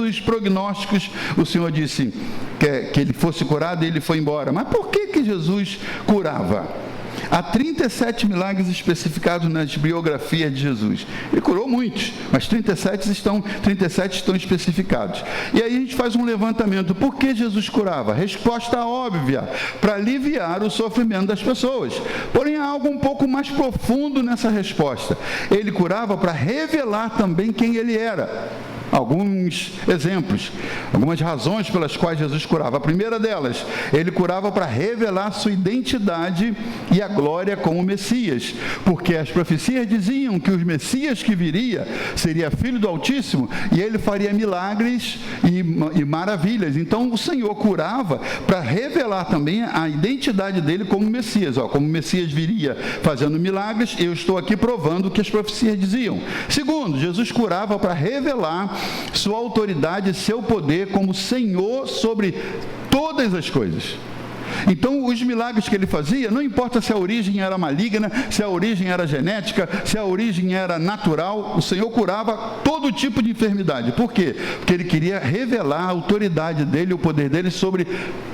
os prognósticos, o Senhor disse que ele fosse curado e ele foi embora. Mas por que Jesus curava? Há 37 milagres especificados nas biografias de Jesus. Ele curou muitos, mas 37 estão especificados. E aí a gente faz um levantamento. Por que Jesus curava? Resposta óbvia, para aliviar o sofrimento das pessoas. Porém, há algo um pouco mais profundo nessa resposta. Ele curava para revelar também quem ele era. Alguns exemplos, algumas razões pelas quais Jesus curava. A primeira delas, ele curava para revelar sua identidade e a glória como Messias, porque as profecias diziam que o Messias que viria seria filho do Altíssimo e ele faria milagres e maravilhas. Então o Senhor curava para revelar também a identidade dele como Messias. Como o Messias viria fazendo milagres, eu estou aqui provando o que as profecias diziam. Segundo, Jesus curava para revelar sua autoridade e seu poder como Senhor sobre todas as coisas. Então, os milagres que ele fazia, não importa se a origem era maligna, se a origem era genética, se a origem era natural, o Senhor curava todo tipo de enfermidade. Por quê? Porque ele queria revelar a autoridade dele, o poder dele sobre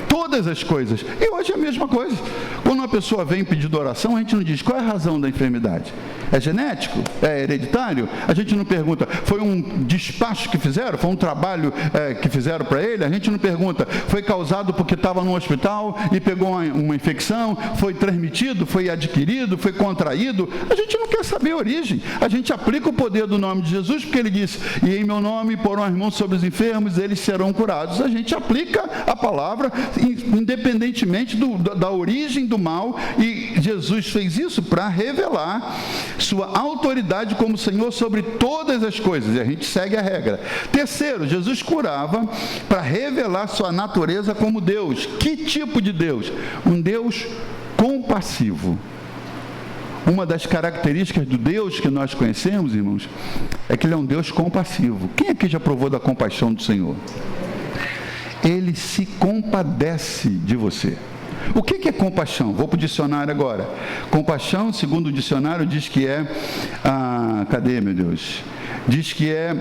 todas as coisas. E hoje é a mesma coisa. Quando uma pessoa vem pedindo oração, a gente não diz qual é a razão da enfermidade. É genético? É hereditário? A gente não pergunta, foi um despacho que fizeram? Foi um trabalho que fizeram para ele? A gente não pergunta, foi causado porque estava no hospital e pegou uma infecção? Foi transmitido? Foi adquirido? Foi contraído? A gente não quer saber a origem. A gente aplica o poder do nome de Jesus, porque ele disse, e em meu nome porão as mãos sobre os enfermos, eles serão curados. A gente aplica a palavra independentemente da origem do mal, e Jesus fez isso para revelar sua autoridade como Senhor sobre todas as coisas, e a gente segue a regra. Terceiro, Jesus curava para revelar sua natureza como Deus. Que tipo de Deus? Um Deus compassivo. Uma das características do Deus que nós conhecemos, irmãos, é que ele é um Deus compassivo. Quem aqui já provou da compaixão do Senhor? Ele se compadece de você. O que é compaixão? Vou para o dicionário agora. Compaixão, segundo o dicionário, diz que é... cadê, meu Deus? Diz que é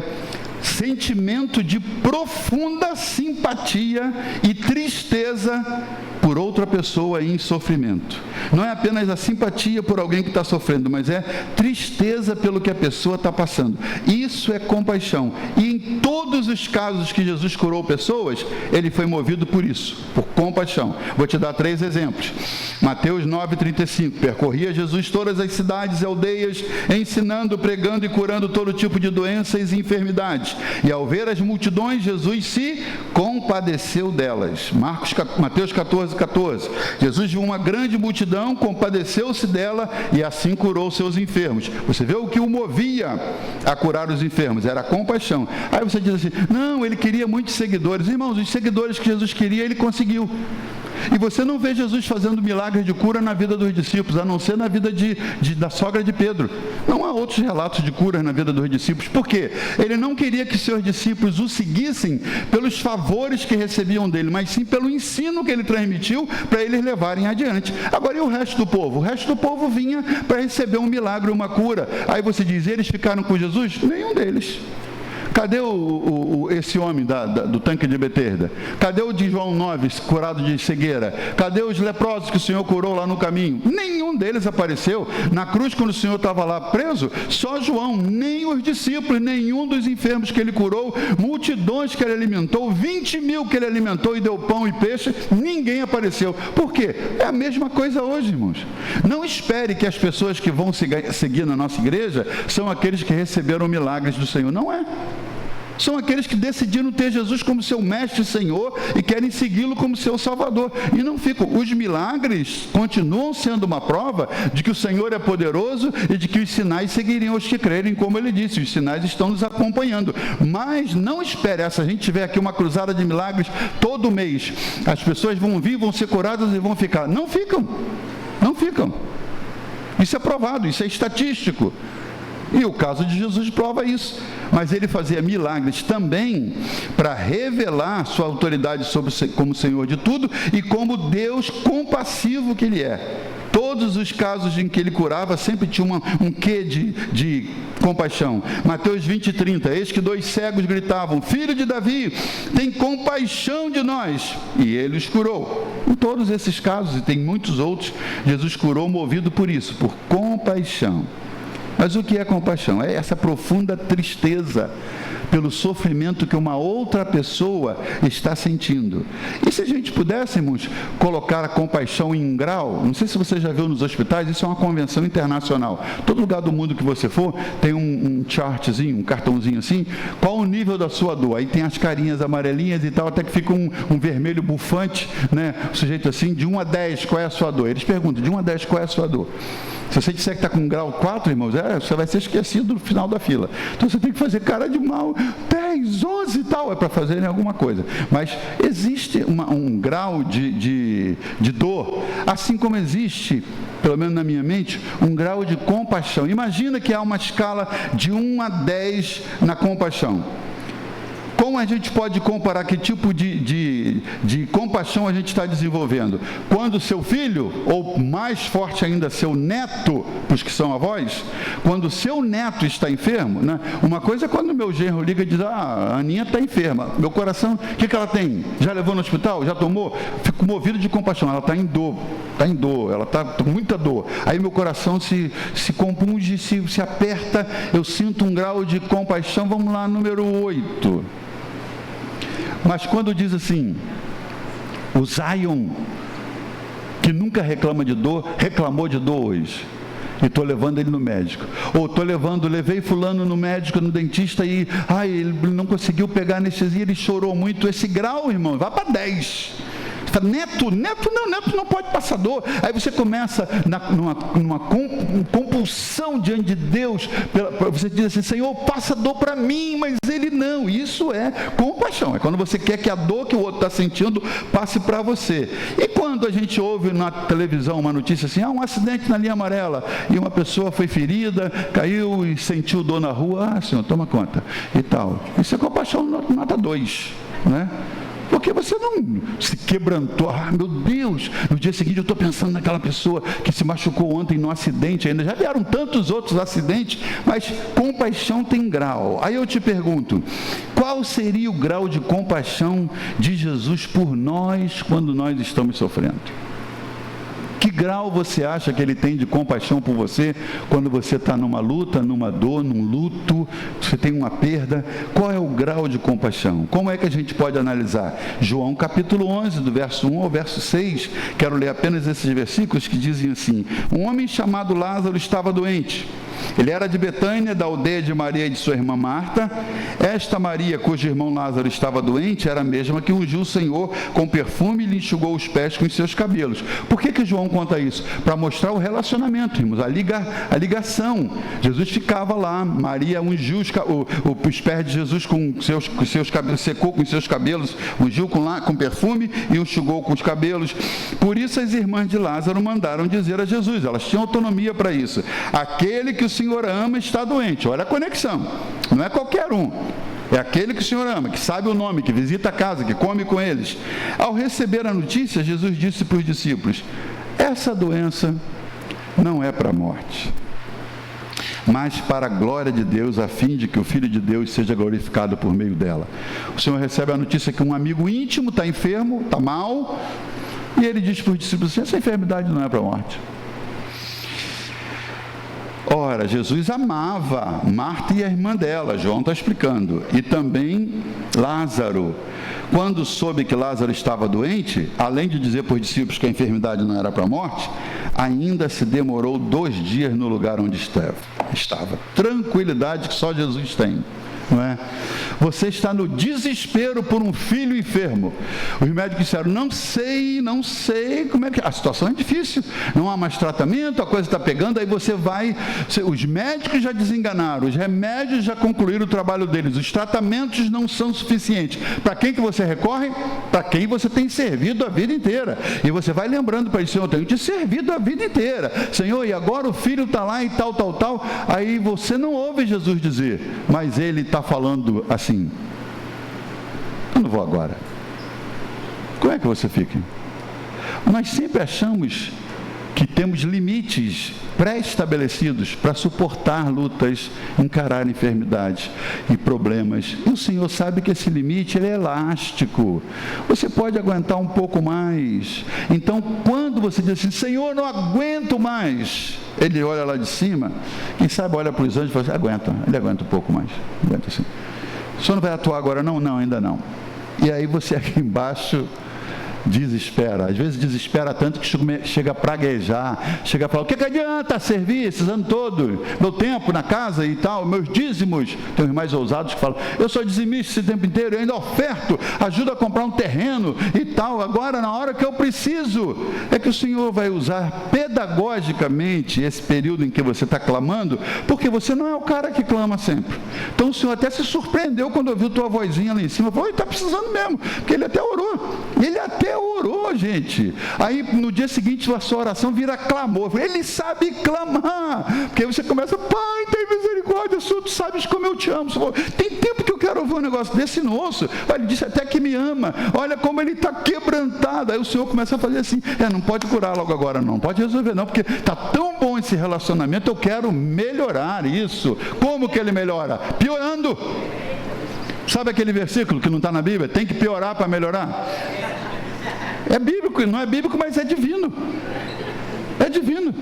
sentimento de profunda simpatia e tristeza por outra pessoa em sofrimento. Não é apenas a simpatia por alguém que está sofrendo, mas é tristeza pelo que a pessoa está passando. Isso é compaixão. E em todos os casos que Jesus curou pessoas, ele foi movido por isso, por compaixão. Vou te dar 3 exemplos. Mateus 9,35. Percorria Jesus todas as cidades e aldeias, ensinando, pregando e curando todo tipo de doenças e enfermidades. E ao ver as multidões, Jesus se compadeceu delas. Mateus 14,14. Jesus viu uma grande multidão, compadeceu-se dela e assim curou seus enfermos. Você vê o que o movia a curar os enfermos? Era a compaixão. Aí você diz assim, não, ele queria muitos seguidores. Irmãos, os seguidores que Jesus queria, ele conseguiu. E você não vê Jesus fazendo milagres de cura na vida dos discípulos, a não ser na vida da sogra de Pedro. Não há outros relatos de curas na vida dos discípulos. Por quê? Ele não queria que seus discípulos o seguissem pelos favores que recebiam dele, mas sim pelo ensino que ele transmitiu para eles levarem adiante. Agora, e o resto do povo? O resto do povo vinha para receber um milagre, uma cura. Aí você diz, eles ficaram com Jesus? Nenhum deles. Cadê esse homem do tanque de Betesda? Cadê o de João 9, curado de cegueira? Cadê os leprosos que o Senhor curou lá no caminho? Nenhum deles apareceu. Na cruz, quando o Senhor estava lá preso, só João, nem os discípulos, nenhum dos enfermos que ele curou, multidões que ele alimentou, 20 mil que ele alimentou e deu pão e peixe, ninguém apareceu. Por quê? É a mesma coisa hoje, irmãos. Não espere que as pessoas que vão seguir na nossa igreja são aqueles que receberam milagres do Senhor. Não é. São aqueles que decidiram ter Jesus como seu mestre e Senhor e querem segui-lo como seu Salvador. E não ficam. Os milagres continuam sendo uma prova de que o Senhor é poderoso e de que os sinais seguiriam os que crerem, como ele disse. Os sinais estão nos acompanhando. Mas não espere, se a gente tiver aqui uma cruzada de milagres todo mês, as pessoas vão vir, vão ser curadas e vão ficar. Não ficam. Não ficam. Isso é provado, isso é estatístico. E o caso de Jesus prova isso. Mas ele fazia milagres também para revelar sua autoridade como Senhor de tudo e como Deus compassivo que ele é. Todos os casos em que ele curava sempre tinha um quê de compaixão. Mateus 20:30, eis que 2 cegos gritavam: Filho de Davi, tem compaixão de nós. E ele os curou. Em todos esses casos, e tem muitos outros, Jesus curou movido por isso, por compaixão. Mas o que é compaixão? É essa profunda tristeza pelo sofrimento que uma outra pessoa está sentindo. E se a gente pudéssemos colocar a compaixão em um grau, não sei se você já viu nos hospitais, isso é uma convenção internacional. Todo lugar do mundo que você for, tem um chartzinho, um cartãozinho assim, qual o nível da sua dor? Aí tem as carinhas amarelinhas e tal, até que fica um vermelho bufante, né? O sujeito assim, de 1 a 10, qual é a sua dor? Eles perguntam, de 1 a 10, qual é a sua dor? Se você disser que está com grau 4, irmãos, você vai ser esquecido no final da fila. Então você tem que fazer cara de mal, 10, 11 e tal, é para fazerem alguma coisa. Mas existe um grau de dor, assim como existe, pelo menos na minha mente, um grau de compaixão. Imagina que há uma escala de 1 a 10 na compaixão. Como a gente pode comparar que tipo de compaixão a gente está desenvolvendo? Quando seu filho, ou mais forte ainda, seu neto, para os que são avós, quando seu neto está enfermo, né? Uma coisa é quando meu genro liga e diz, a Aninha está enferma, meu coração, o que ela tem? Já levou no hospital? Já tomou? Fico movido de compaixão, ela está em dor, ela está com muita dor. Aí meu coração se compunge, se aperta, eu sinto um grau de compaixão, vamos lá, número 8. Mas quando diz assim, o Zion, que nunca reclama de dor, reclamou de dor hoje. E estou levando ele no médico. Ou levei fulano no médico, no dentista, e ele não conseguiu pegar anestesia, ele chorou muito. Esse grau, irmão, vai para 10. Você fala, neto não pode passar dor. Aí você começa numa compulsão diante de Deus. Você diz assim, Senhor, passa dor para mim, mas ele não. Isso é compaixão. É quando você quer que a dor que o outro está sentindo passe para você. E quando a gente ouve na televisão uma notícia assim, um acidente na linha amarela, e uma pessoa foi ferida, caiu e sentiu dor na rua, Senhor, toma conta, e tal. Isso é compaixão nota 2, né? Porque você não se quebrantou, meu Deus, no dia seguinte eu estou pensando naquela pessoa que se machucou ontem no acidente ainda, já vieram tantos outros acidentes, mas compaixão tem grau. Aí eu te pergunto, qual seria o grau de compaixão de Jesus por nós quando nós estamos sofrendo? Que grau você acha que ele tem de compaixão por você quando você está numa luta, numa dor, num luto, você tem uma perda? Qual é o grau de compaixão? Como é que a gente pode analisar? João capítulo 11, do verso 1 ao verso 6, quero ler apenas esses versículos que dizem assim, um homem chamado Lázaro estava doente. Ele era de Betânia, da aldeia de Maria e de sua irmã Marta. Esta Maria, cujo irmão Lázaro estava doente, era a mesma que ungiu o Senhor com perfume e lhe enxugou os pés com os seus cabelos. Por que João conta isso? Para mostrar o relacionamento, irmãos, a ligação. Jesus ficava lá, Maria ungiu os pés de Jesus com seus cabelos, secou com seus cabelos, ungiu com perfume e enxugou com os cabelos. Por isso as irmãs de Lázaro mandaram dizer a Jesus, elas tinham autonomia para isso, aquele que o Senhor ama está doente. Olha a conexão, não é qualquer um, é aquele que o Senhor ama, que sabe o nome, que visita a casa, que come com eles. Ao receber a notícia, Jesus disse para os discípulos, essa doença não é para a morte, mas para a glória de Deus, a fim de que o Filho de Deus seja glorificado por meio dela. O Senhor recebe a notícia que um amigo íntimo está enfermo, está mal, e ele diz para os discípulos, essa enfermidade não é para a morte. Ora, Jesus amava Marta e a irmã dela, João está explicando, e também Lázaro. Quando soube que Lázaro estava doente, além de dizer para os discípulos que a enfermidade não era para a morte, ainda se demorou 2 dias no lugar onde estava. Tranquilidade que só Jesus tem. Não é? Você está no desespero por um filho enfermo. Os médicos disseram, não sei como é que... A situação é difícil, não há mais tratamento, a coisa está pegando, aí você vai... Os médicos já desenganaram, os remédios já concluíram o trabalho deles, os tratamentos não são suficientes. Para quem que você recorre? Para quem você tem servido a vida inteira. E você vai lembrando para ele, Senhor, eu tenho te servido a vida inteira. Senhor, e agora o filho está lá e tal. Aí você não ouve Jesus dizer, mas ele está falando assim, eu não vou agora. Como é que você fica? Nós sempre achamos que temos limites pré-estabelecidos para suportar lutas, encarar enfermidades e problemas. E o Senhor sabe que esse limite ele é elástico. Você pode aguentar um pouco mais. Então, quando você diz assim, Senhor, não aguento mais, Ele olha lá de cima, quem sabe olha para os anjos e fala assim, aguenta, Ele aguenta um pouco mais. Aguenta assim. O Senhor não vai atuar agora? Não, não, ainda não. E aí você aqui embaixo desespera, às vezes desespera tanto que chega a praguejar, chega a falar, o que adianta servir esses anos todos, meu tempo na casa e tal, meus dízimos, tem os mais ousados que falam, eu sou dizimista esse tempo inteiro, eu ainda oferto, ajudo a comprar um terreno e tal, agora na hora que eu preciso, é que o Senhor vai usar pedagogicamente esse período em que você está clamando, porque você não é o cara que clama sempre. Então o Senhor até se surpreendeu quando ouviu tua vozinha lá em cima, falou, está precisando mesmo, porque ele até orou, orou, gente. Aí no dia seguinte a sua oração vira clamor. Ele sabe clamar. Porque você começa, Pai, tem misericórdia, tu sabes como eu te amo. Tem tempo que eu quero ouvir um negócio desse no osso. Ele disse até que me ama. Olha como ele está quebrantado. Aí o Senhor começa a fazer assim, não pode curar logo agora não, pode resolver não, porque está tão bom esse relacionamento, eu quero melhorar isso. Como que ele melhora? Piorando. Sabe aquele versículo que não está na Bíblia? Tem que piorar para melhorar? É bíblico, não é bíblico, mas é divino. É divino.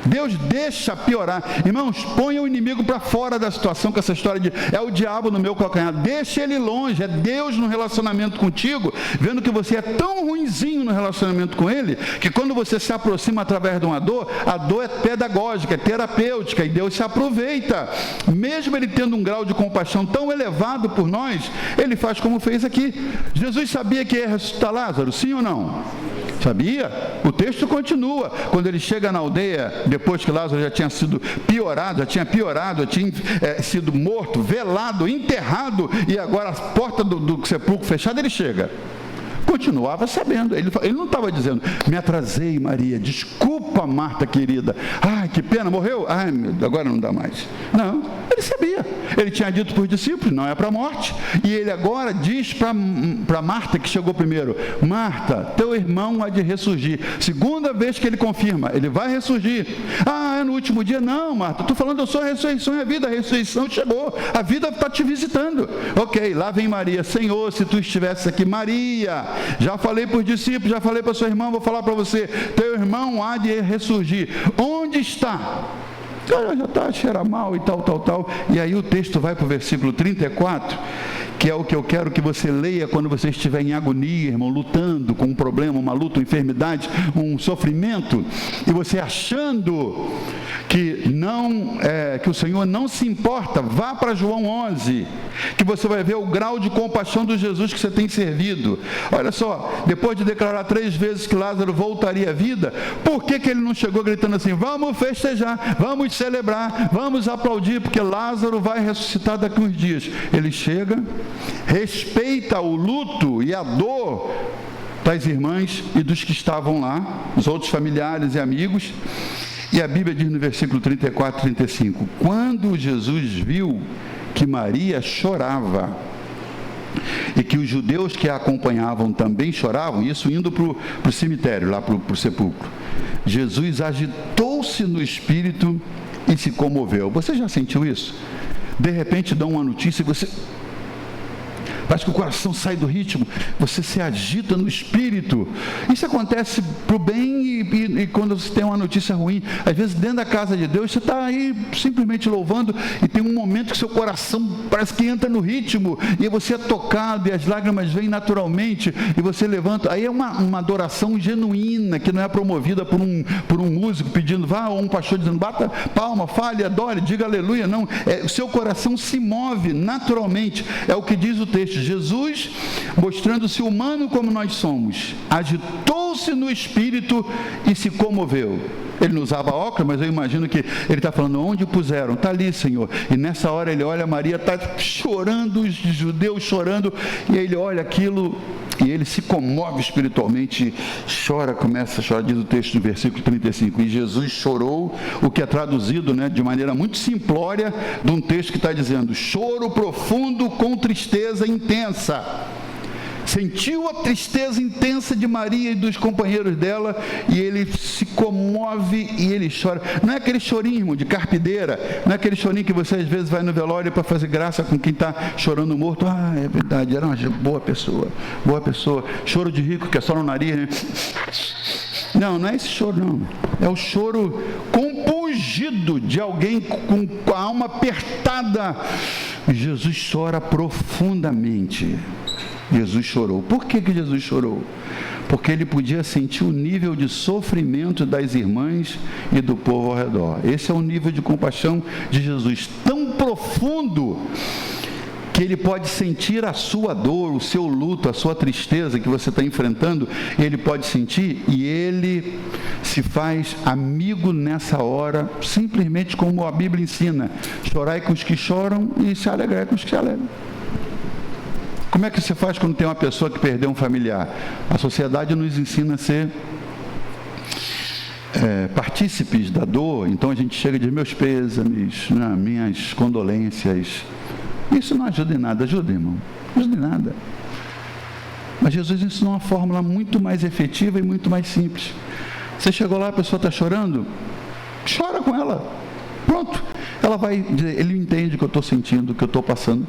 Deus deixa piorar. Irmãos, ponha o inimigo para fora da situação, com essa história de é o diabo no meu calcanhar. Deixa ele longe. É Deus no relacionamento contigo, vendo que você é tão ruinzinho no relacionamento com ele, que quando você se aproxima através de uma dor, a dor é pedagógica, é terapêutica, e Deus se aproveita. Mesmo ele tendo um grau de compaixão tão elevado por nós, ele faz como fez aqui. Jesus sabia que ia ressuscitar Lázaro, sim ou não? Sabia? O texto continua. Quando ele chega na aldeia, depois que Lázaro já tinha sido piorado, já tinha sido morto, velado, enterrado, e agora a porta do sepulcro fechada, ele chega. Continuava sabendo, ele não estava dizendo, me atrasei, Maria, desculpa, Marta querida, ai, que pena, morreu? Ai, agora não dá mais. Não, ele sabia, ele tinha dito para os discípulos, não é para a morte, e ele agora diz para Marta, que chegou primeiro, Marta, teu irmão há de ressurgir. Segunda vez que ele confirma, ele vai ressurgir. É no último dia? Não, Marta, estou falando, eu sou a ressurreição e a vida, a ressurreição chegou, a vida está te visitando. Ok, lá vem Maria, Senhor, se tu estivesse aqui, Maria, já falei para os discípulos, já falei para sua irmã, vou falar para você, teu irmão há de ressurgir. Onde está? Já está, cheira mal e tal. E aí o texto vai para o versículo 34, que é o que eu quero que você leia quando você estiver em agonia, irmão, lutando com um problema, uma luta, uma enfermidade, um sofrimento, e você achando que que o Senhor não se importa, vá para João 11, que você vai ver o grau de compaixão do Jesus que você tem servido. Olha só, depois de declarar 3 vezes que Lázaro voltaria à vida, por que ele não chegou gritando assim, vamos festejar, vamos celebrar, vamos aplaudir, porque Lázaro vai ressuscitar daqui a uns dias? Ele chega, respeita o luto e a dor das irmãs e dos que estavam lá, os outros familiares e amigos. E a Bíblia diz no versículo 34 e 35, quando Jesus viu que Maria chorava e que os judeus que a acompanhavam também choravam, isso indo para o cemitério, lá para o sepulcro, Jesus agitou-se no espírito e se comoveu. Você já sentiu isso? De repente dão uma notícia e você... parece que o coração sai do ritmo, você se agita no espírito. Isso acontece para o bem e quando você tem uma notícia ruim. Às vezes dentro da casa de Deus, você está aí simplesmente louvando e tem um momento que seu coração parece que entra no ritmo e você é tocado e as lágrimas vêm naturalmente e você levanta. Aí é uma adoração genuína, que não é promovida por um músico pedindo, vá, ou um pastor dizendo, bata palma, fale, adore, diga aleluia. Não, o seu coração se move naturalmente. É o que diz o texto. Jesus, mostrando-se humano como nós somos, agitou-se no espírito e se comoveu. Ele não usava óculos, mas eu imagino que ele está falando, onde o puseram? Está ali, Senhor. E nessa hora ele olha, Maria está chorando, os judeus chorando, e ele olha aquilo e ele se comove espiritualmente, chora, começa a chorar, diz o texto no versículo 35, e Jesus chorou, o que é traduzido, de maneira muito simplória, de um texto que está dizendo, choro profundo com tristeza intensa. sentiu a tristeza intensa de Maria e dos companheiros dela, e ele se comove e ele chora. Não é aquele chorinho, irmão, de carpideira, não é aquele chorinho que você às vezes vai no velório para fazer graça com quem está chorando morto. Ah, é verdade, era uma boa pessoa, choro de rico que é só no nariz, né? Não é esse choro, não. É o choro compungido de alguém com a alma apertada. Jesus chora profundamente. Jesus chorou. Por que Jesus chorou? Porque ele podia sentir o nível de sofrimento das irmãs e do povo ao redor. Esse é o nível de compaixão de Jesus, tão profundo que ele pode sentir a sua dor, o seu luto, a sua tristeza que você está enfrentando, ele pode sentir, e ele se faz amigo nessa hora, simplesmente como a Bíblia ensina: chorai com os que choram e se alegrai com os que se alegram. Como é que você faz quando tem uma pessoa que perdeu um familiar? A sociedade nos ensina a ser partícipes da dor, então a gente chega e diz: meus pêsames, minhas condolências. Isso não ajuda em nada, ajuda, irmão? Não ajuda em nada. Mas Jesus ensinou uma fórmula muito mais efetiva e muito mais simples. Você chegou lá, a pessoa está chorando, chora com ela. Pronto. Ela vai dizer: ele entende o que eu estou sentindo, o que eu estou passando.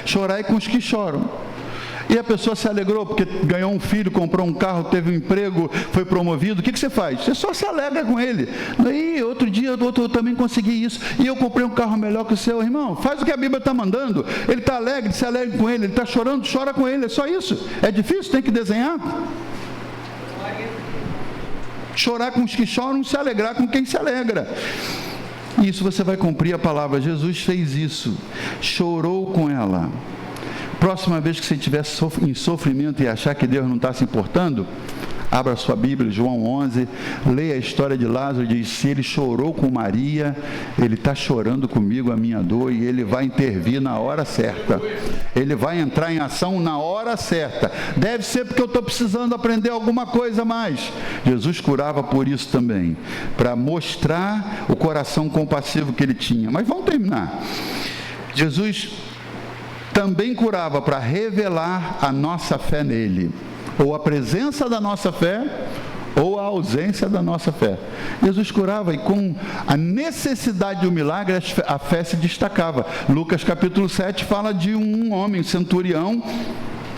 Chorai com os que choram. E a pessoa se alegrou porque ganhou um filho, comprou um carro, teve um emprego, foi promovido. O que você faz? Você só se alegra com ele. E outro dia eu também consegui isso, e eu comprei um carro melhor que o seu. Irmão, faz o que a Bíblia está mandando. Ele está alegre, se alegre com ele. Ele está chorando, chora com ele. É só isso. É difícil, tem que desenhar. Chorar com os que choram, se alegrar com quem se alegra. Isso você vai cumprir a palavra. Jesus fez isso, chorou com ela. Próxima vez que você estiver em sofrimento e achar que Deus não está se importando, abra sua Bíblia, João 11, leia a história de Lázaro. Diz: se ele chorou com Maria, ele está chorando comigo a minha dor, e ele vai intervir na hora certa. Ele vai entrar em ação na hora certa. Deve ser porque eu estou precisando aprender alguma coisa a mais. Jesus curava por isso também, para mostrar o coração compassivo que ele tinha. Mas vamos terminar. Jesus também curava para revelar a nossa fé nele, ou a presença da nossa fé, ou a ausência da nossa fé. Jesus curava, e com a necessidade de um milagre, a fé se destacava. Lucas capítulo 7 fala de um homem, centurião,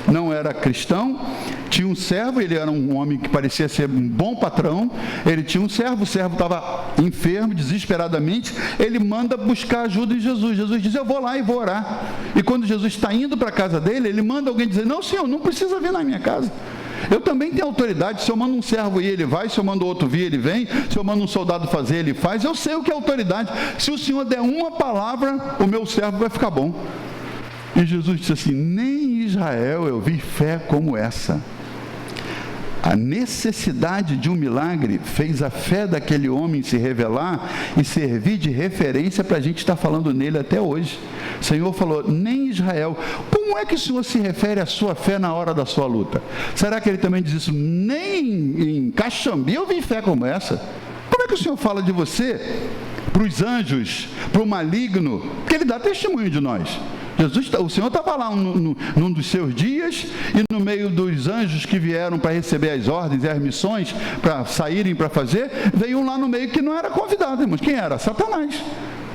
não era cristão, tinha um servo, ele era um homem que parecia ser um bom patrão, ele tinha um servo, o servo estava enfermo, desesperadamente, ele manda buscar ajuda em Jesus. Jesus diz: eu vou lá e vou orar. E quando Jesus está indo para a casa dele, ele manda alguém dizer: não, senhor, não precisa vir na minha casa. Eu também tenho autoridade. Se eu mando um servo ir, ele vai. Se eu mando outro vir, ele vem. Se eu mando um soldado fazer, ele faz. Eu sei o que é autoridade. Se o senhor der uma palavra, o meu servo vai ficar bom. E Jesus disse assim: nem em Israel eu vi fé como essa. A necessidade de um milagre fez a fé daquele homem se revelar e servir de referência para a gente estar falando nele até hoje. O Senhor falou: nem em Israel. Como é que o Senhor se refere à sua fé na hora da sua luta? Será que ele também diz isso? Nem em Caxambi eu vi fé como essa. Como é que o Senhor fala de você para os anjos, para o maligno? Porque ele dá testemunho de nós. O Senhor estava lá num dos seus dias, e no meio dos anjos que vieram para receber as ordens e as missões, para saírem para fazer, veio um lá no meio que não era convidado, irmãos. Quem era? Satanás.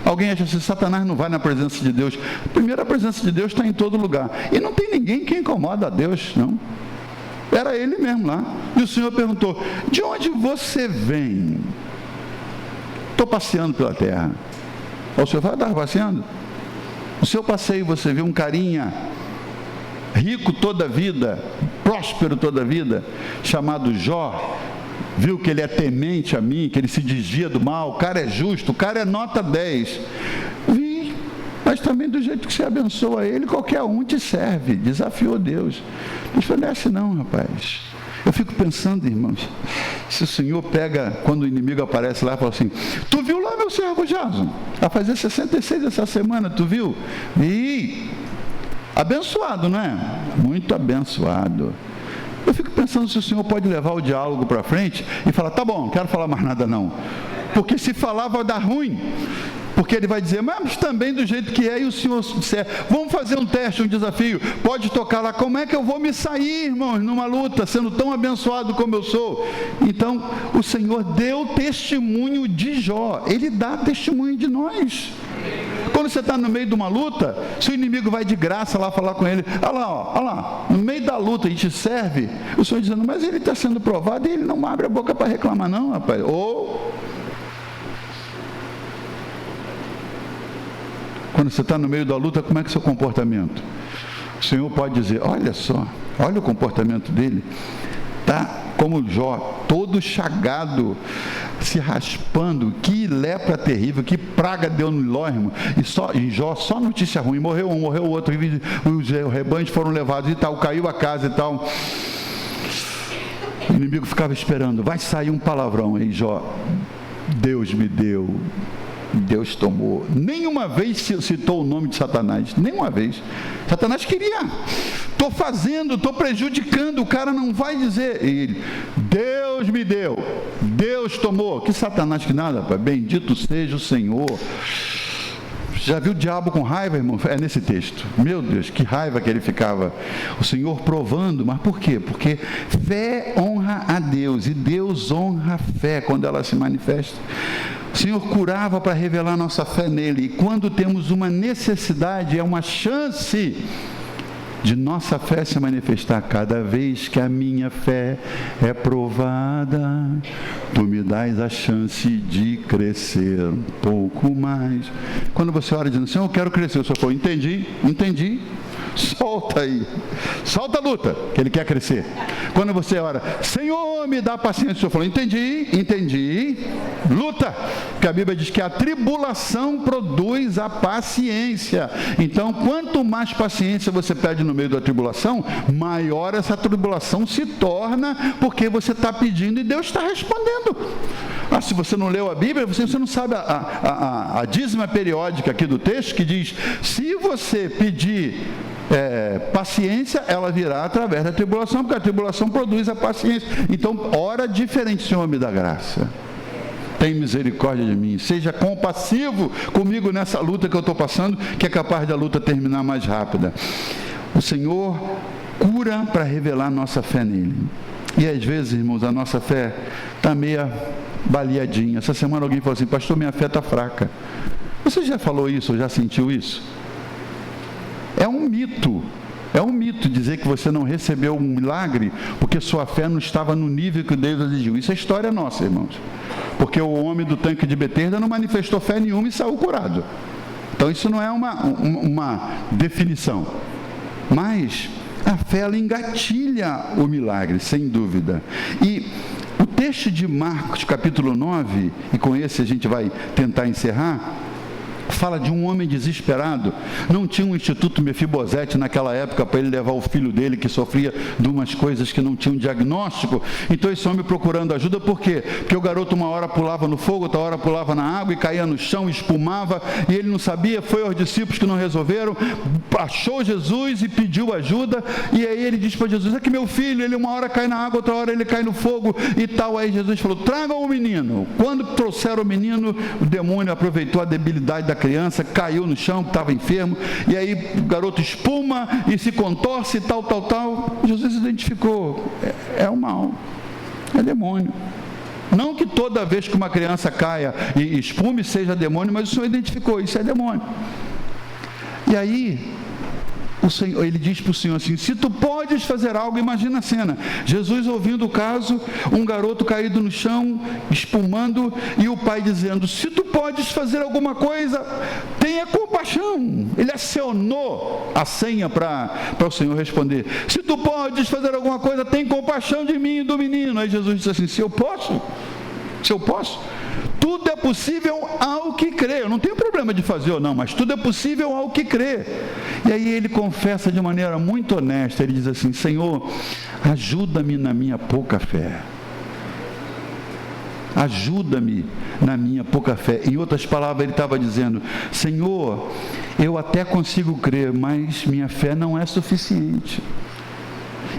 Alguém acha assim: Satanás não vai na presença de Deus? Primeiro, a presença de Deus está em todo lugar, e não tem ninguém que incomoda a Deus, não. Era ele mesmo lá. E o Senhor perguntou: de onde você vem? Estou passeando pela terra. O Senhor vai estar passeando? No seu passeio você viu um carinha rico toda a vida, próspero toda a vida, chamado Jó, viu que ele é temente a mim, que ele se desvia do mal, o cara é justo, o cara é nota 10. Vi, mas também do jeito que você abençoa ele, qualquer um te serve. Desafiou Deus. Deus falou: não é assim não, rapaz. Eu fico pensando, irmãos, se o Senhor pega, quando o inimigo aparece lá e fala assim: tu viu lá meu servo Jason? Vai fazer 66 essa semana, tu viu? E abençoado, não é? Muito abençoado. Eu fico pensando se o Senhor pode levar o diálogo para frente e falar: tá bom, não quero falar mais nada não. Porque se falar vai dar ruim. Porque ele vai dizer, mas também do jeito que é, e o Senhor disser, vamos fazer um teste, um desafio, pode tocar lá, como é que eu vou me sair, irmãos, numa luta, sendo tão abençoado como eu sou? Então, o Senhor deu testemunho de Jó, Ele dá testemunho de nós. Quando você está no meio de uma luta, se o inimigo vai de graça lá falar com ele, olha lá, no meio da luta a gente serve, o Senhor dizendo, mas ele está sendo provado e ele não abre a boca para reclamar não, rapaz. Ou, quando você está no meio da luta, como é que é o seu comportamento? O Senhor pode dizer, olha só, olha o comportamento dele, está como Jó, todo chagado, se raspando, que lepra terrível, que praga deu no Ló, irmão. E Jó, só notícia ruim, morreu um, morreu o outro, os rebanhos foram levados e tal, caiu a casa e tal. O inimigo ficava esperando, vai sair um palavrão aí, Jó, Deus me deu, Deus tomou. Nenhuma vez citou o nome de Satanás, nenhuma vez. Satanás queria, estou fazendo, estou prejudicando, o cara não vai dizer, e ele, Deus me deu, Deus tomou. Que Satanás que nada, pai. Bendito seja o Senhor. Já viu o diabo com raiva, irmão? É nesse texto. Meu Deus, que raiva que ele ficava. O Senhor provando, mas por quê? Porque fé honra a Deus, e Deus honra a fé quando ela se manifesta. O Senhor curava para revelar nossa fé nele, e quando temos uma necessidade, é uma chance de nossa fé se manifestar. Cada vez que a minha fé é provada, tu me dás a chance de crescer um pouco mais. Quando você ora dizendo, Senhor, eu quero crescer, o Senhor falou, entendi, solta aí, solta a luta, que ele quer crescer. Quando você ora, Senhor, me dá paciência, o Senhor falou, entendi, luta, porque a Bíblia diz que a tribulação produz a paciência. Então, quanto mais paciência você pede no meio da tribulação, maior essa tribulação se torna, porque você está pedindo e Deus está respondendo. Se você não leu a Bíblia, você não sabe a dízima periódica aqui do texto, que diz, se você pedir paciência, ela virá através da tribulação, porque a tribulação produz a paciência. Então, ora diferente, Senhor, me dá graça. Tem misericórdia de mim. Seja compassivo comigo nessa luta que eu estou passando, que é capaz da luta terminar mais rápida. O Senhor cura para revelar nossa fé nele. E às vezes, irmãos, a nossa fé está meia baleadinha. Essa semana alguém falou assim, pastor, minha fé está fraca. Você já falou isso, ou já sentiu isso? É um mito dizer que você não recebeu um milagre porque sua fé não estava no nível que Deus exigiu. Isso é história nossa, irmãos. Porque o homem do tanque de Betesda não manifestou fé nenhuma e saiu curado. Então isso não é uma definição. Mas a fé, ela engatilha o milagre, sem dúvida. E o texto de Marcos, capítulo 9, e com esse a gente vai tentar encerrar, fala de um homem desesperado. Não tinha um instituto Mefibosete naquela época para ele levar o filho dele, que sofria de umas coisas que não tinham diagnóstico. Então esse homem procurando ajuda, por quê? Porque o garoto uma hora pulava no fogo, outra hora pulava na água e caía no chão, espumava, e ele não sabia, foi aos discípulos que não resolveram, achou Jesus e pediu ajuda, e aí ele disse para Jesus, é que meu filho, ele uma hora cai na água, outra hora ele cai no fogo e tal. Aí Jesus falou, tragam o menino. Quando trouxeram o menino, o demônio aproveitou a debilidade da criança, caiu no chão, estava enfermo, e aí o garoto espuma e se contorce, tal. Jesus identificou, é o mal, é demônio. Não que toda vez que uma criança caia e espume seja demônio, mas o Senhor identificou, isso é demônio. E aí o Senhor, ele diz para o Senhor assim, se tu podes fazer algo, imagina a cena, Jesus ouvindo o caso, um garoto caído no chão, espumando, e o pai dizendo, se tu podes fazer alguma coisa, tenha compaixão. Ele acionou a senha para o Senhor responder, se tu podes fazer alguma coisa, tem compaixão de mim e do menino. Aí Jesus disse assim, se eu posso, tudo é possível ao que crê. Eu não tenho problema de fazer ou não, mas tudo é possível ao que crê. E aí ele confessa de maneira muito honesta, ele diz assim, Senhor, ajuda-me na minha pouca fé. Ajuda-me na minha pouca fé. Em outras palavras, ele estava dizendo, Senhor, eu até consigo crer, mas minha fé não é suficiente.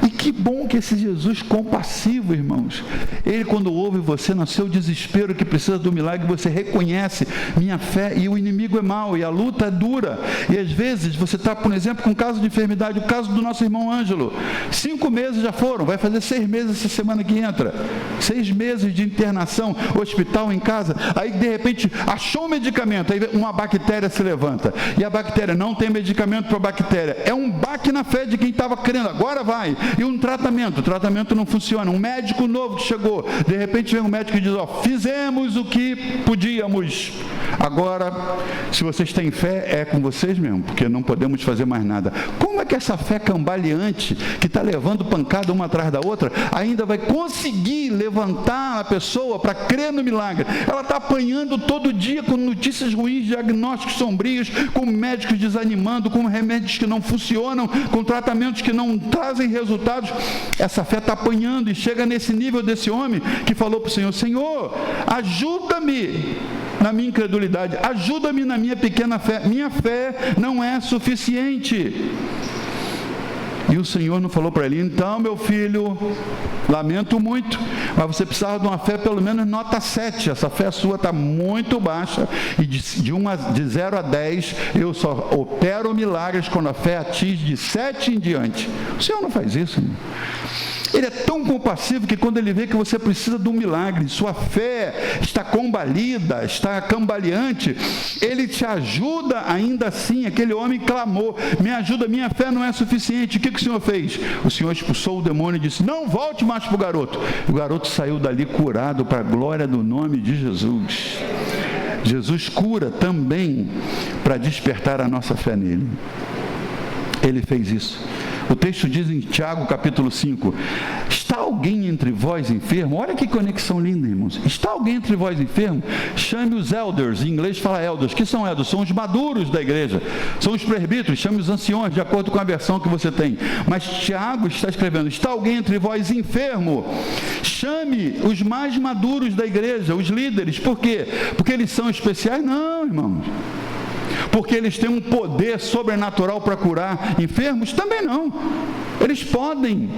E que bom que esse Jesus compassivo, irmãos, ele quando ouve você no seu desespero que precisa do milagre, você reconhece minha fé, e o inimigo é mau, e a luta é dura, e às vezes você está, por exemplo, com um caso de enfermidade, o caso do nosso irmão Ângelo, 5 meses já foram, vai fazer 6 meses essa semana que entra, 6 meses de internação, hospital em casa, aí de repente achou um medicamento, aí uma bactéria se levanta, e a bactéria não tem medicamento para a bactéria, é um baque na fé de quem estava crendo, agora vai, e um tratamento, o tratamento não funciona, um médico novo que chegou, de repente vem um médico e diz, fizemos o que podíamos, agora, se vocês têm fé, é com vocês mesmo, porque não podemos fazer mais nada. Como é que essa fé cambaleante, que está levando pancada uma atrás da outra, ainda vai conseguir levantar a pessoa para crer no milagre? Ela está apanhando todo dia com notícias ruins, diagnósticos sombrios, com médicos desanimando, com remédios que não funcionam, com tratamentos que não trazem resultados. Essa fé está apanhando e chega nesse nível desse homem que falou para o Senhor, Senhor, ajuda-me na minha incredulidade, ajuda-me na minha pequena fé, minha fé não é suficiente. E o Senhor não falou para ele, então meu filho, lamento muito, mas você precisava de uma fé pelo menos nota 7, essa fé sua está muito baixa, e de 0 a 10, eu só opero milagres quando a fé atinge de 7 em diante. O Senhor não faz isso, irmão. Ele é tão compassivo que quando ele vê que você precisa de um milagre, sua fé está combalida, está cambaleante, ele te ajuda ainda assim. Aquele homem clamou, me ajuda, minha fé não é suficiente. O que o Senhor fez? O Senhor expulsou o demônio e disse, não volte mais para o garoto. O garoto saiu dali curado para a glória do nome de Jesus. Jesus cura também para despertar a nossa fé nele. Ele fez isso. O texto diz em Tiago capítulo 5, está alguém entre vós enfermo? Olha que conexão linda, irmãos. Está alguém entre vós enfermo? Chame os elders, em inglês fala elders. O que são elders? São os maduros da igreja, são os presbíteros, chame os anciões, de acordo com a versão que você tem. Mas Tiago está escrevendo, está alguém entre vós enfermo? Chame os mais maduros da igreja, os líderes. Por quê? Porque eles são especiais? Não, irmãos. Porque eles têm um poder sobrenatural para curar enfermos? Também não. Eles podem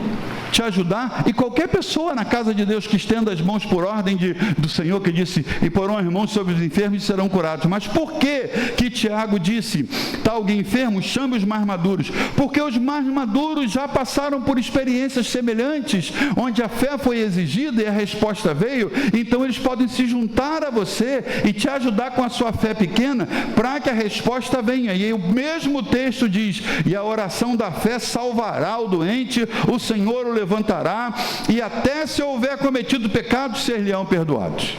te ajudar, e qualquer pessoa na casa de Deus que estenda as mãos por ordem do Senhor, que disse, e porão as mãos sobre os enfermos e serão curados. Mas por que Tiago disse, está alguém enfermo? Chame os mais maduros. Porque os mais maduros já passaram por experiências semelhantes, onde a fé foi exigida e a resposta veio, então eles podem se juntar a você e te ajudar com a sua fé pequena, para que a resposta venha. E o mesmo texto diz, e a oração da fé salvará o doente, o Senhor o levantará, e até se houver cometido pecado, ser-lhe-ão perdoados.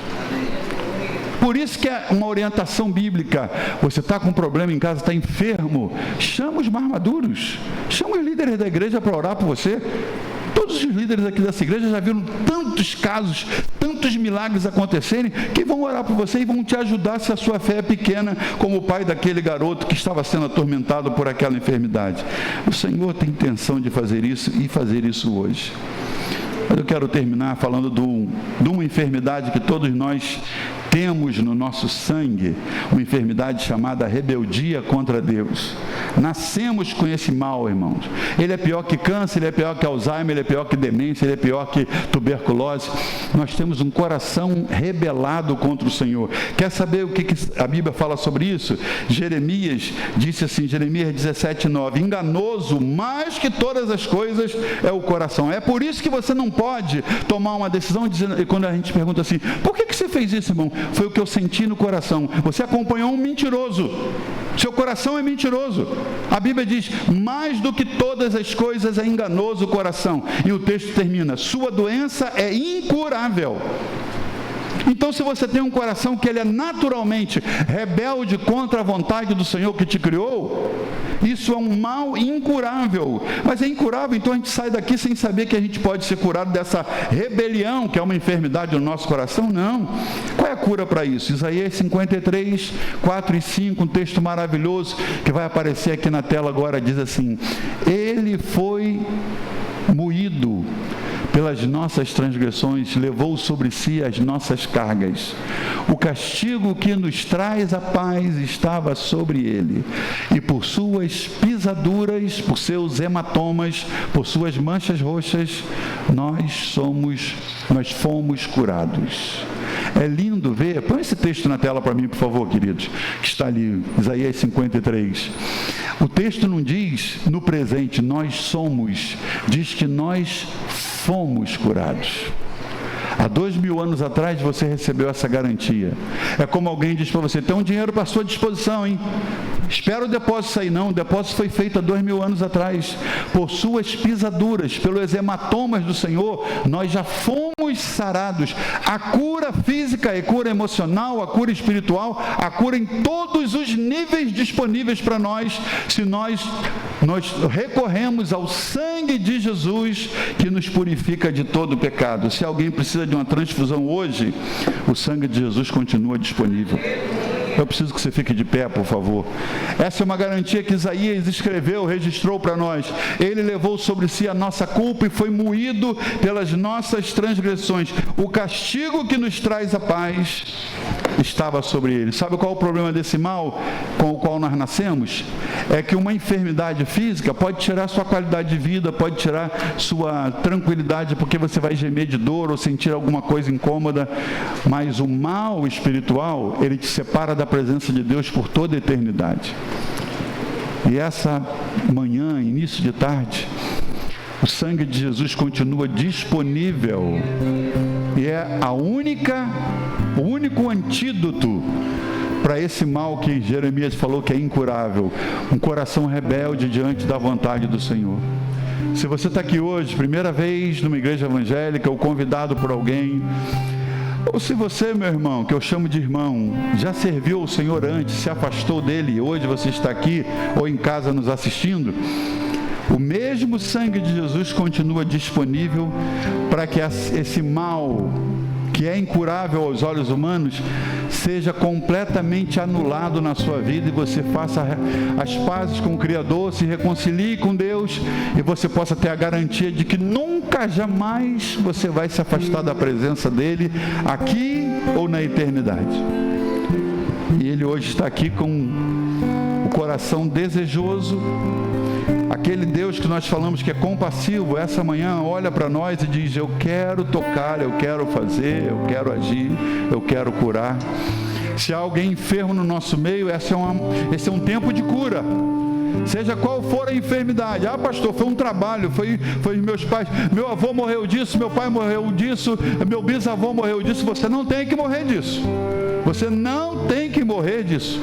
Por isso que é uma orientação bíblica. Você está com um problema em casa, está enfermo, chama os mais maduros, chama os líderes da igreja para orar por você. Todos os líderes aqui dessa igreja já viram tantos casos, tantos milagres acontecerem, que vão orar por você e vão te ajudar se a sua fé é pequena, como o pai daquele garoto que estava sendo atormentado por aquela enfermidade. O Senhor tem intenção de fazer isso e fazer isso hoje. Mas eu quero terminar falando de uma enfermidade que todos nós temos no nosso sangue, uma enfermidade chamada rebeldia contra Deus. Nascemos com esse mal, irmãos. Ele é pior que câncer, ele é pior que Alzheimer, ele é pior que demência, ele é pior que tuberculose. Nós temos um coração rebelado contra o Senhor. Quer saber o que a Bíblia fala sobre isso? Jeremias disse assim, Jeremias 17:9, enganoso mais que todas as coisas é o coração. É por isso que você não pode tomar uma decisão, dizendo, quando a gente pergunta assim, por que você fez isso, irmão? Foi o que eu senti no coração. Você acompanhou um mentiroso. Seu coração é mentiroso. A Bíblia diz, mais do que todas as coisas é enganoso o coração. E o texto termina, sua doença é incurável. Então, se você tem um coração que ele é naturalmente rebelde contra a vontade do Senhor que te criou, isso é um mal incurável. Mas é incurável, então a gente sai daqui sem saber que a gente pode ser curado dessa rebelião, que é uma enfermidade no nosso coração? Não. Qual é a cura para isso? Isaías 53, 4 e 5, um texto maravilhoso, que vai aparecer aqui na tela agora, diz assim, ele foi moído pelas nossas transgressões, levou sobre si as nossas cargas. O castigo que nos traz a paz estava sobre ele, e por suas pisaduras, por seus hematomas, por suas manchas roxas, nós fomos curados. É lindo ver, põe esse texto na tela para mim, por favor, queridos, que está ali, Isaías 53. O texto não diz no presente, nós somos, diz que nós fomos curados. Há 2000 anos atrás você recebeu essa garantia. É como alguém diz para você, tem um dinheiro para a sua disposição, hein? Espera o depósito sair. Não, o depósito foi feito há 2000 anos atrás. Por suas pisaduras, pelos hematomas do Senhor, nós já fomos sarados. A cura física, a cura emocional, a cura espiritual, a cura em todos os níveis disponíveis para nós, se nós recorremos ao sangue de Jesus, que nos purifica de todo o pecado. Se alguém precisa de uma transfusão hoje, o sangue de Jesus continua disponível. Eu preciso que você fique de pé, por favor. Essa é uma garantia que Isaías escreveu, registrou para nós. Ele levou sobre si a nossa culpa e foi moído pelas nossas transgressões. O castigo que nos traz a paz estava sobre ele. Sabe qual é o problema desse mal com o qual nós nascemos? É que uma enfermidade física pode tirar sua qualidade de vida, pode tirar sua tranquilidade, porque você vai gemer de dor ou sentir alguma coisa incômoda, mas o mal espiritual, ele te separa da presença de Deus por toda a eternidade. E essa manhã, início de tarde, o sangue de Jesus continua disponível e é o único antídoto para esse mal que Jeremias falou que é incurável, um coração rebelde diante da vontade do Senhor. Se você está aqui hoje, primeira vez numa igreja evangélica, ou convidado por alguém, ou se você, meu irmão, que eu chamo de irmão, já serviu o Senhor antes, se afastou dele e hoje você está aqui ou em casa nos assistindo, o mesmo sangue de Jesus continua disponível para que esse mal, que é incurável aos olhos humanos, seja completamente anulado na sua vida e você faça as pazes com o Criador, se reconcilie com Deus e você possa ter a garantia de que nunca, jamais você vai se afastar da presença dEle, aqui ou na eternidade. E Ele hoje está aqui com o coração desejoso. Aquele Deus que nós falamos que é compassivo, essa manhã olha para nós e diz, eu quero tocar, eu quero fazer, eu quero agir, eu quero curar. Se há alguém enfermo no nosso meio, esse é um tempo de cura. Seja qual for a enfermidade. Ah, pastor, foi um trabalho, foi meus pais, meu avô morreu disso, meu pai morreu disso, meu bisavô morreu disso. Você não tem que morrer disso. Você não tem que morrer disso.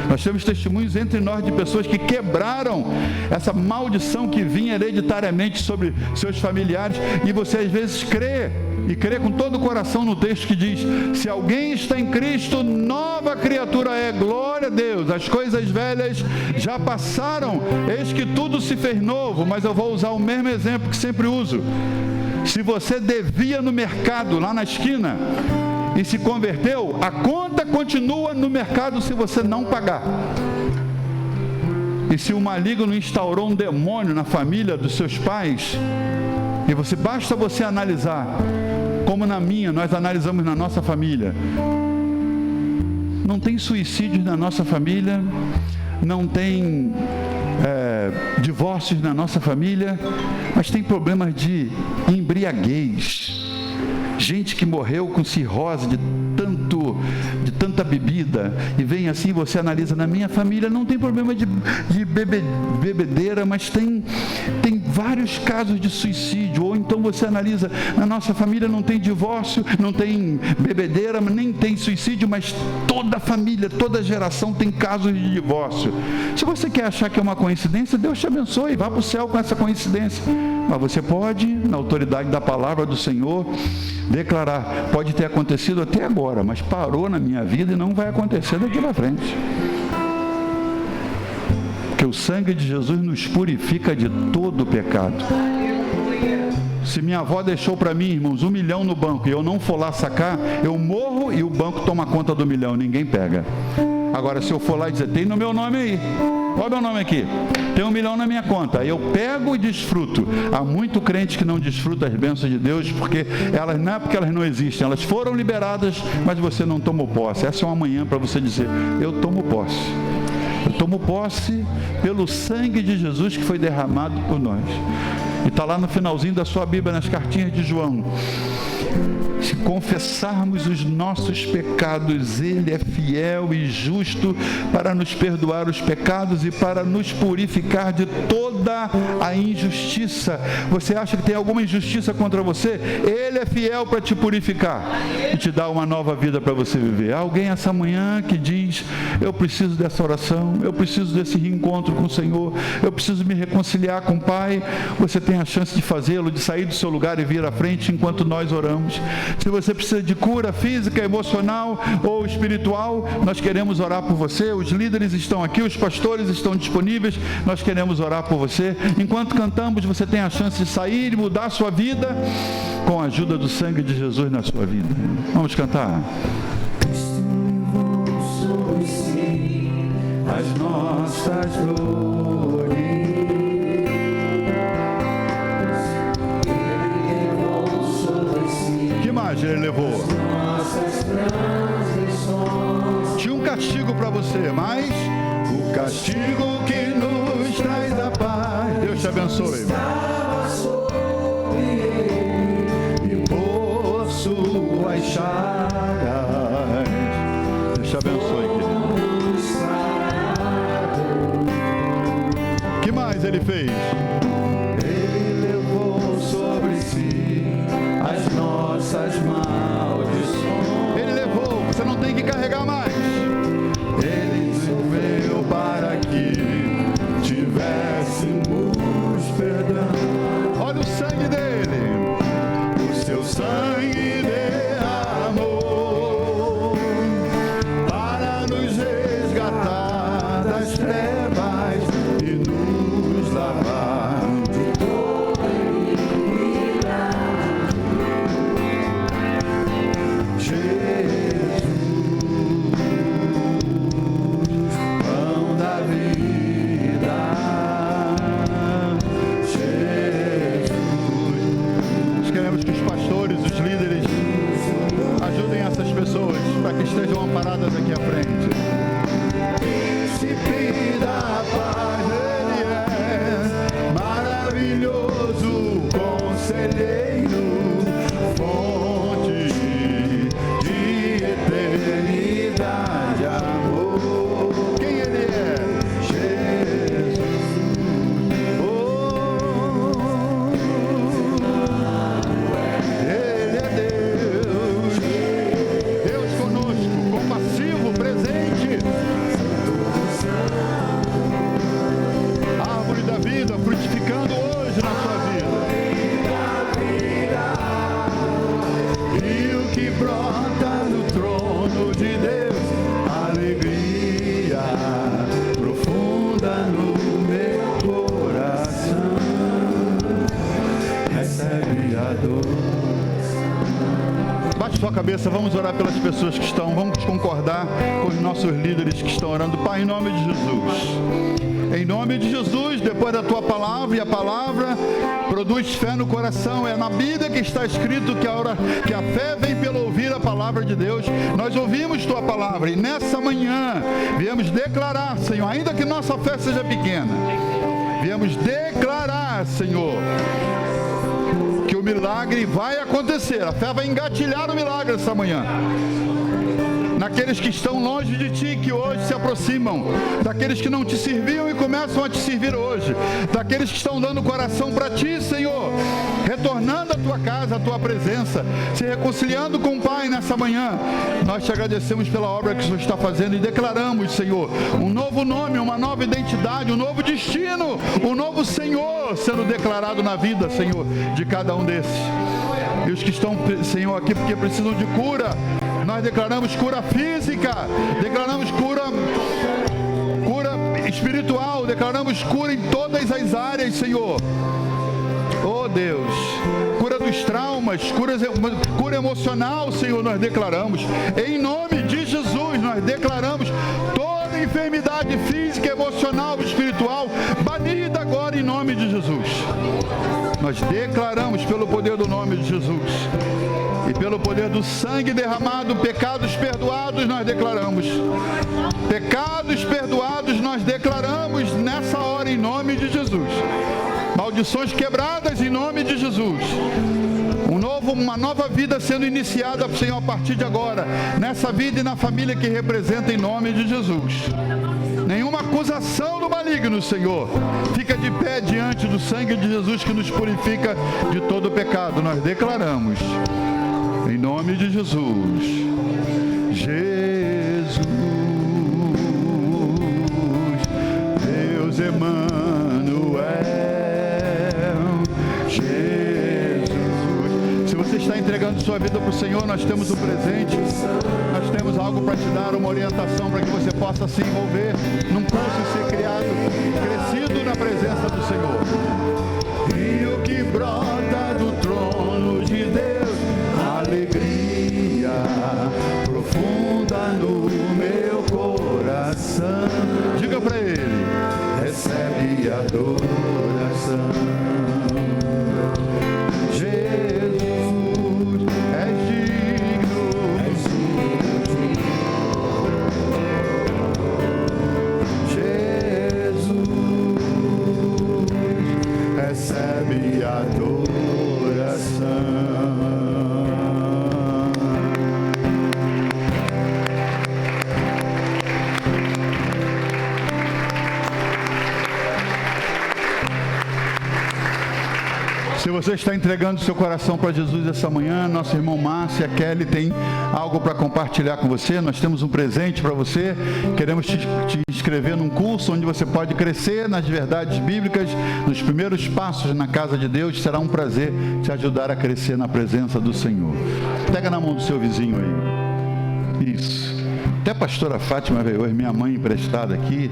Nós temos testemunhos entre nós de pessoas que quebraram essa maldição que vinha hereditariamente sobre seus familiares, e você às vezes crê com todo o coração no texto que diz, se alguém está em Cristo, nova criatura é, glória a Deus, as coisas velhas já passaram, eis que tudo se fez novo. Mas eu vou usar o mesmo exemplo que sempre uso. Se você devia no mercado, lá na esquina, e se converteu, a conta continua no mercado se você não pagar. E se o maligno instaurou um demônio na família dos seus pais, e basta você analisar, como nós analisamos na nossa família, não tem suicídios na nossa família, não tem divórcios na nossa família, mas tem problemas de embriaguez, gente que morreu com cirrose de tanta bebida, e vem assim, você analisa, na minha família não tem problema de bebedeira, mas tem vários casos de suicídio. Ou então você analisa, na nossa família não tem divórcio, não tem bebedeira, nem tem suicídio, mas toda a família, toda a geração tem casos de divórcio. Se você quer achar que é uma coincidência, Deus te abençoe, vá para o céu com essa coincidência. Mas você pode, na autoridade da palavra do Senhor, declarar, pode ter acontecido até agora, mas parou na minha vida e não vai acontecer daqui para frente. Porque o sangue de Jesus nos purifica de todo o pecado. Se minha avó deixou para mim, irmãos, 1 milhão no banco, e eu não for lá sacar, eu morro e o banco toma conta do 1 milhão, ninguém pega. Agora, se eu for lá e dizer, tem no meu nome aí, Olha meu nome aqui. Tem 1 milhão na minha conta. Eu pego e desfruto. Há muito crente que não desfruta as bênçãos de Deus porque elas não é porque elas não existem. Elas foram liberadas, mas você não tomou posse. Essa é uma manhã para você dizer: eu tomo posse. Eu tomo posse pelo sangue de Jesus que foi derramado por nós. E está lá no finalzinho da sua Bíblia, nas cartinhas de João. Se confessarmos os nossos pecados, Ele é fiel e justo para nos perdoar os pecados e para nos purificar de toda a injustiça. Você acha que tem alguma injustiça contra você? Ele é fiel para te purificar e te dar uma nova vida para você viver. Há alguém essa manhã que diz: eu preciso dessa oração, eu preciso desse reencontro com o Senhor, eu preciso me reconciliar com o Pai. Você tem a chance de fazê-lo, de sair do seu lugar e vir à frente enquanto nós oramos. Se você precisa de cura física, emocional ou espiritual, nós queremos orar por você. Os líderes estão aqui, os pastores estão disponíveis, nós queremos orar por você. Enquanto cantamos, você tem a chance de sair e mudar a sua vida com a ajuda do sangue de Jesus na sua vida. Vamos cantar. As nossas dores, Ele levou. Tinha um castigo para você, mas o castigo que nos traz a paz. Deus te abençoe. E por suas chagas. Deus te abençoe, querido. O que mais Ele fez? Ele levou sobre si as nossas maldições. Ele levou, você não tem que carregar mais. Ele veio para que tivéssemos perdão. Olha o sangue dele, o seu sangue derramou para nos resgatar das trevas e nos lavar. Para que estejam amparadas aqui à frente. Príncipe da paz, Ele é maravilhoso, conselheiro, fonte de eternidade, amor. Quem Ele é? Jesus. Ele é Deus. Deus conosco, compassivo, presente. Árvore da vida, frutificando hoje na sua vida. E o que brota no trono de Deus, alegria profunda no meu coração. Recebe a dor. Bate sua cabeça, vamos orar pelas pessoas que estão, vamos concordar com os nossos líderes que estão orando. Pai, em nome de Jesus. Em nome de Jesus, depois da tua palavra, e a palavra produz fé no coração. É na Bíblia que está escrito que a fé vem pelo ouvir a palavra de Deus. Nós ouvimos tua palavra e nessa manhã viemos declarar, Senhor, ainda que nossa fé seja pequena, viemos declarar, Senhor, que o milagre vai acontecer. A fé vai engatilhar o milagre essa manhã. Naqueles que estão longe de Ti, que hoje se aproximam, daqueles que não Te serviam e começam a Te servir hoje, daqueles que estão dando o coração para Ti, Senhor, retornando à Tua casa, à Tua presença, se reconciliando com o Pai nessa manhã. Nós Te agradecemos pela obra que o Senhor está fazendo e declaramos, Senhor, um novo nome, uma nova identidade, um novo destino, um novo Senhor sendo declarado na vida, Senhor, de cada um desses. E os que estão, Senhor, aqui porque precisam de cura, nós declaramos cura física, declaramos cura espiritual, declaramos cura em todas as áreas, Senhor. Oh Deus, cura dos traumas, almas, cura emocional, Senhor, nós declaramos. Em nome de Jesus, nós declaramos toda enfermidade física, emocional, espiritual, banida agora em nome de Jesus. Nós declaramos pelo poder do nome de Jesus e pelo poder do sangue derramado, pecados perdoados, nós declaramos. Pecados perdoados, nós declaramos nessa hora em nome de Jesus. Maldições quebradas em nome de Jesus. Uma nova vida sendo iniciada, Senhor, a partir de agora, nessa vida e na família que representa em nome de Jesus. Nenhuma acusação do maligno, Senhor, fica de pé diante do sangue de Jesus que nos purifica de todo pecado. Nós declaramos, em nome de Jesus, Jesus, Deus Emanuel, Jesus. Se você está entregando sua vida para o Senhor, nós temos um presente, nós temos algo para te dar, uma orientação para que você possa se envolver num curso e ser criado, crescido na presença do Senhor. Rio que brota do trono de Deus, alegria profunda no meu coração. Diga para ele, recebe adoração. Recebe adoração. Se você está entregando seu coração para Jesus essa manhã, nosso irmão Márcio e a Kelly tem algo para compartilhar com você. Nós temos um presente para você. Queremos te inscrever num curso onde você pode crescer nas verdades bíblicas, nos primeiros passos na casa de Deus. Será um prazer te ajudar a crescer na presença do Senhor. Pega na mão do seu vizinho aí. Isso. Até a pastora Fátima veio hoje, minha mãe emprestada aqui,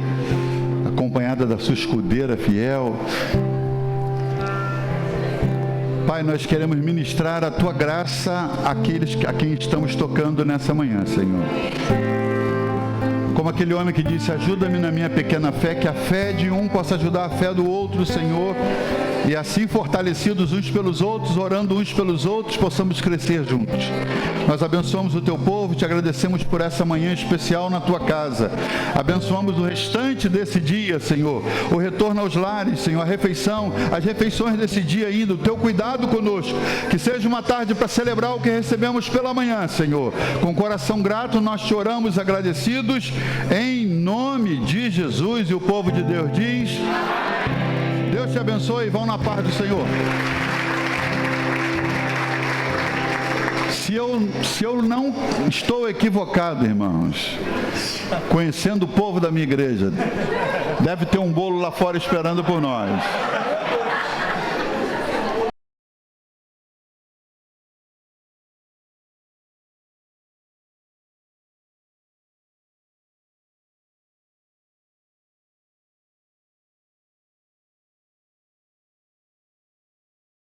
acompanhada da sua escudeira fiel. Pai, nós queremos ministrar a Tua graça àqueles a quem estamos tocando nessa manhã, Senhor. Como aquele homem que disse, ajuda-me na minha pequena fé, que a fé de um possa ajudar a fé do outro, Senhor. E assim, fortalecidos uns pelos outros, orando uns pelos outros, possamos crescer juntos. Nós abençoamos o Teu povo, te agradecemos por essa manhã especial na Tua casa. Abençoamos o restante desse dia, Senhor. O retorno aos lares, Senhor, a refeição, as refeições desse dia ainda, o Teu cuidado conosco. Que seja uma tarde para celebrar o que recebemos pela manhã, Senhor. Com coração grato, nós te oramos agradecidos, em nome de Jesus. E o povo de Deus diz... Deus te abençoe e vão na paz do Senhor. Se eu não estou equivocado, irmãos, conhecendo o povo da minha igreja, deve ter um bolo lá fora esperando por nós.